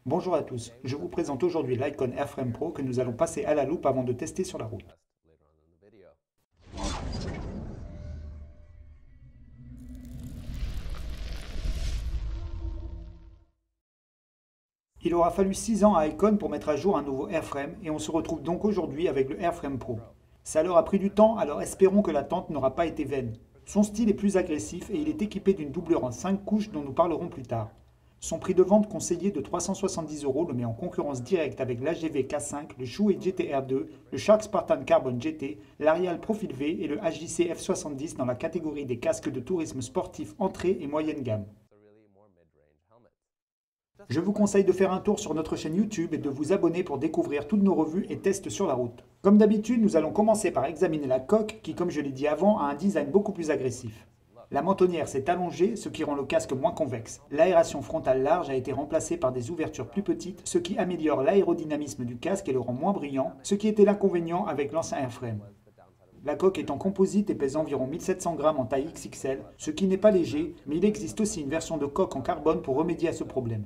Bonjour à tous, je vous présente aujourd'hui l'Icon Airframe Pro que nous allons passer à la loupe avant de tester sur la route. Il aura fallu 6 ans à Icon pour mettre à jour un nouveau Airframe et on se retrouve donc aujourd'hui avec le Airframe Pro. Ça leur a pris du temps, alors espérons que l'attente n'aura pas été vaine. Son style est plus agressif et il est équipé d'une doublure en 5 couches dont nous parlerons plus tard. Son prix de vente conseillé de 370 € le met en concurrence directe avec l'AGV K5, le Shoei GTR2, le Shark Spartan Carbon GT, l'Arial Profil V et le HJC F70 dans la catégorie des casques de tourisme sportif entrée et moyenne gamme. Je vous conseille de faire un tour sur notre chaîne YouTube et de vous abonner pour découvrir toutes nos revues et tests sur la route. Comme d'habitude, nous allons commencer par examiner la coque qui, comme je l'ai dit avant, a un design beaucoup plus agressif. La mentonnière s'est allongée, ce qui rend le casque moins convexe. L'aération frontale large a été remplacée par des ouvertures plus petites, ce qui améliore l'aérodynamisme du casque et le rend moins brillant, ce qui était l'inconvénient avec l'ancien airframe. La coque est en composite et pèse environ 1700 grammes en taille XXL, ce qui n'est pas léger, mais il existe aussi une version de coque en carbone pour remédier à ce problème.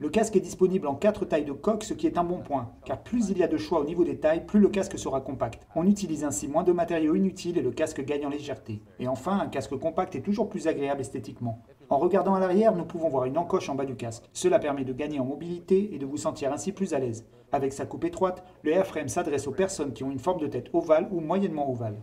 Le casque est disponible en 4 tailles de coque, ce qui est un bon point, car plus il y a de choix au niveau des tailles, plus le casque sera compact. On utilise ainsi moins de matériaux inutiles et le casque gagne en légèreté. Et enfin, un casque compact est toujours plus agréable esthétiquement. En regardant à l'arrière, nous pouvons voir une encoche en bas du casque. Cela permet de gagner en mobilité et de vous sentir ainsi plus à l'aise. Avec sa coupe étroite, le airframe s'adresse aux personnes qui ont une forme de tête ovale ou moyennement ovale.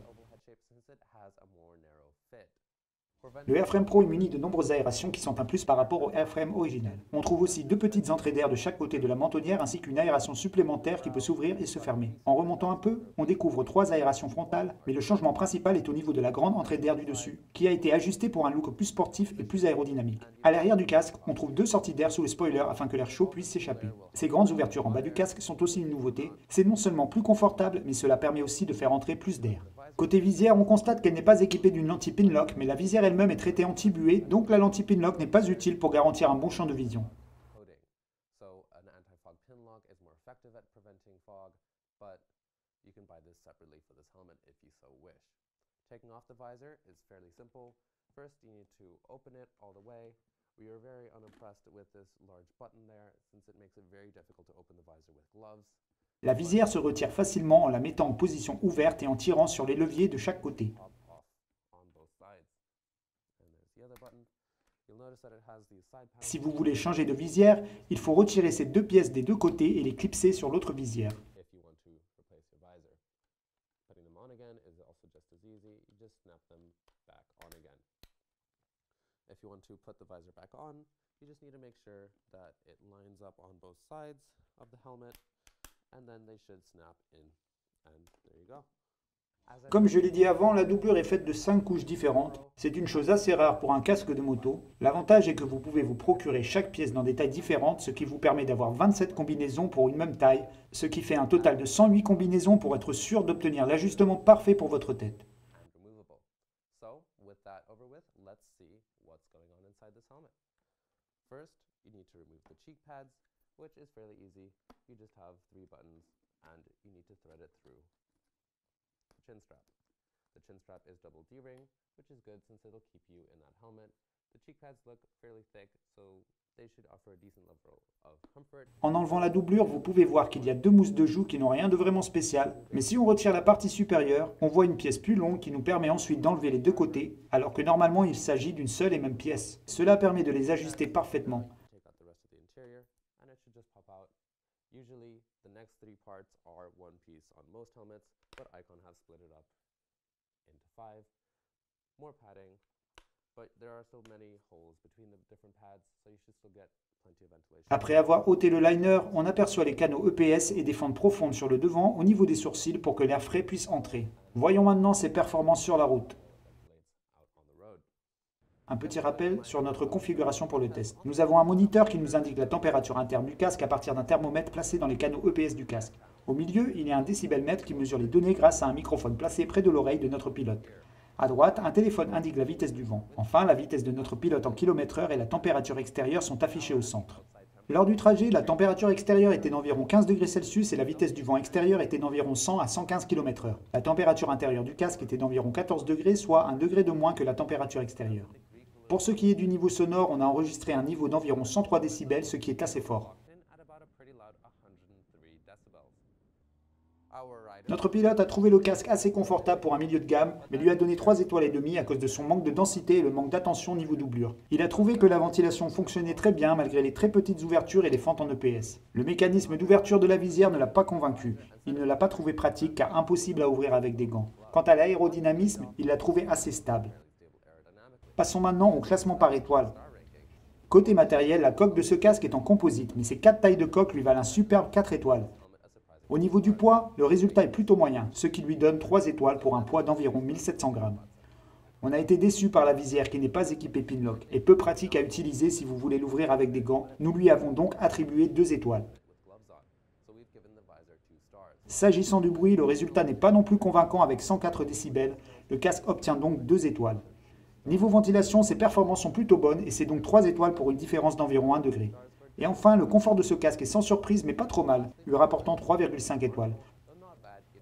Le Airframe Pro est muni de nombreuses aérations qui sont un plus par rapport au Airframe original. On trouve aussi deux petites entrées d'air de chaque côté de la mentonnière ainsi qu'une aération supplémentaire qui peut s'ouvrir et se fermer. En remontant un peu, on découvre 3 aérations frontales, mais le changement principal est au niveau de la grande entrée d'air du dessus, qui a été ajustée pour un look plus sportif et plus aérodynamique. À l'arrière du casque, on trouve 2 sorties d'air sous le spoiler afin que l'air chaud puisse s'échapper. Ces grandes ouvertures en bas du casque sont aussi une nouveauté. C'est non seulement plus confortable, mais cela permet aussi de faire entrer plus d'air. Côté visière, on constate qu'elle n'est pas équipée d'une lentille Pinlock, mais la visière elle-même est traitée anti-buée, donc la lentille Pinlock n'est pas utile pour garantir un bon champ de vision. La visière se retire facilement en la mettant en position ouverte et en tirant sur les leviers de chaque côté. Si vous voulez changer de visière, il faut retirer ces 2 pièces des 2 côtés et les clipser sur l'autre visière. Comme je l'ai dit avant, la doublure est faite de 5 couches différentes. C'est une chose assez rare pour un casque de moto. L'avantage est que vous pouvez vous procurer chaque pièce dans des tailles différentes, ce qui vous permet d'avoir 27 combinaisons pour une même taille, ce qui fait un total de 108 combinaisons pour être sûr d'obtenir l'ajustement parfait pour votre tête. En enlevant la doublure, vous pouvez voir qu'il y a 2 mousses de joue qui n'ont rien de vraiment spécial, mais si on retire la partie supérieure, on voit une pièce plus longue qui nous permet ensuite d'enlever les 2 côtés, alors que normalement il s'agit d'une seule et même pièce. Cela permet de les ajuster parfaitement. Après avoir ôté le liner, on aperçoit les canaux EPS et des fentes profondes sur le devant au niveau des sourcils pour que l'air frais puisse entrer. Voyons maintenant ses performances sur la route. Un petit rappel sur notre configuration pour le test. Nous avons un moniteur qui nous indique la température interne du casque à partir d'un thermomètre placé dans les canaux EPS du casque. Au milieu, il y a un décibelmètre qui mesure les données grâce à un microphone placé près de l'oreille de notre pilote. À droite, un téléphone indique la vitesse du vent. Enfin, la vitesse de notre pilote en km/h et la température extérieure sont affichées au centre. Lors du trajet, la température extérieure était d'environ 15 degrés Celsius et la vitesse du vent extérieur était d'environ 100 à 115 km/h. La température intérieure du casque était d'environ 14 degrés, soit 1 degré de moins que la température extérieure. Pour ce qui est du niveau sonore, on a enregistré un niveau d'environ 103 décibels, ce qui est assez fort. Notre pilote a trouvé le casque assez confortable pour un milieu de gamme, mais lui a donné 3 étoiles et demie à cause de son manque de densité et le manque d'attention niveau doublure. Il a trouvé que la ventilation fonctionnait très bien malgré les très petites ouvertures et les fentes en EPS. Le mécanisme d'ouverture de la visière ne l'a pas convaincu. Il ne l'a pas trouvé pratique car impossible à ouvrir avec des gants. Quant à l'aérodynamisme, il l'a trouvé assez stable. Passons maintenant au classement par étoiles. Côté matériel, la coque de ce casque est en composite, mais ses 4 tailles de coque lui valent un superbe 4 étoiles. Au niveau du poids, le résultat est plutôt moyen, ce qui lui donne 3 étoiles pour un poids d'environ 1700 grammes. On a été déçu par la visière qui n'est pas équipée Pinlock et peu pratique à utiliser si vous voulez l'ouvrir avec des gants. Nous lui avons donc attribué 2 étoiles. S'agissant du bruit, le résultat n'est pas non plus convaincant avec 104 décibels. Le casque obtient donc 2 étoiles. Niveau ventilation, ses performances sont plutôt bonnes et c'est donc 3 étoiles pour une différence d'environ 1 degré. Et enfin, le confort de ce casque est sans surprise mais pas trop mal, lui rapportant 3,5 étoiles.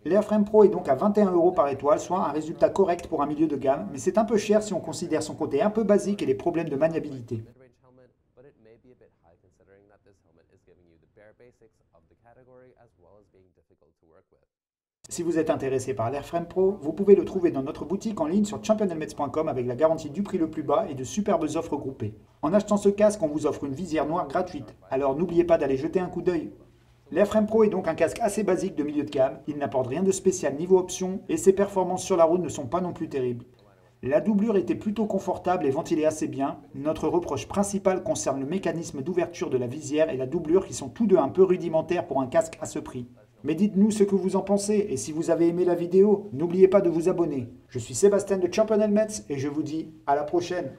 L'Airframe Pro est donc à 21 € par étoile, soit un résultat correct pour un milieu de gamme, mais c'est un peu cher si on considère son côté un peu basique et les problèmes de maniabilité. Si vous êtes intéressé par l'Airframe Pro, vous pouvez le trouver dans notre boutique en ligne sur championhelmets.com avec la garantie du prix le plus bas et de superbes offres groupées. En achetant ce casque, on vous offre une visière noire gratuite, alors n'oubliez pas d'aller jeter un coup d'œil. L'Airframe Pro est donc un casque assez basique de milieu de gamme, il n'apporte rien de spécial niveau option et ses performances sur la route ne sont pas non plus terribles. La doublure était plutôt confortable et ventilait assez bien. Notre reproche principal concerne le mécanisme d'ouverture de la visière et la doublure qui sont tous deux un peu rudimentaires pour un casque à ce prix. Mais dites-nous ce que vous en pensez et si vous avez aimé la vidéo, n'oubliez pas de vous abonner. Je suis Sébastien de Champion Helmets et je vous dis à la prochaine.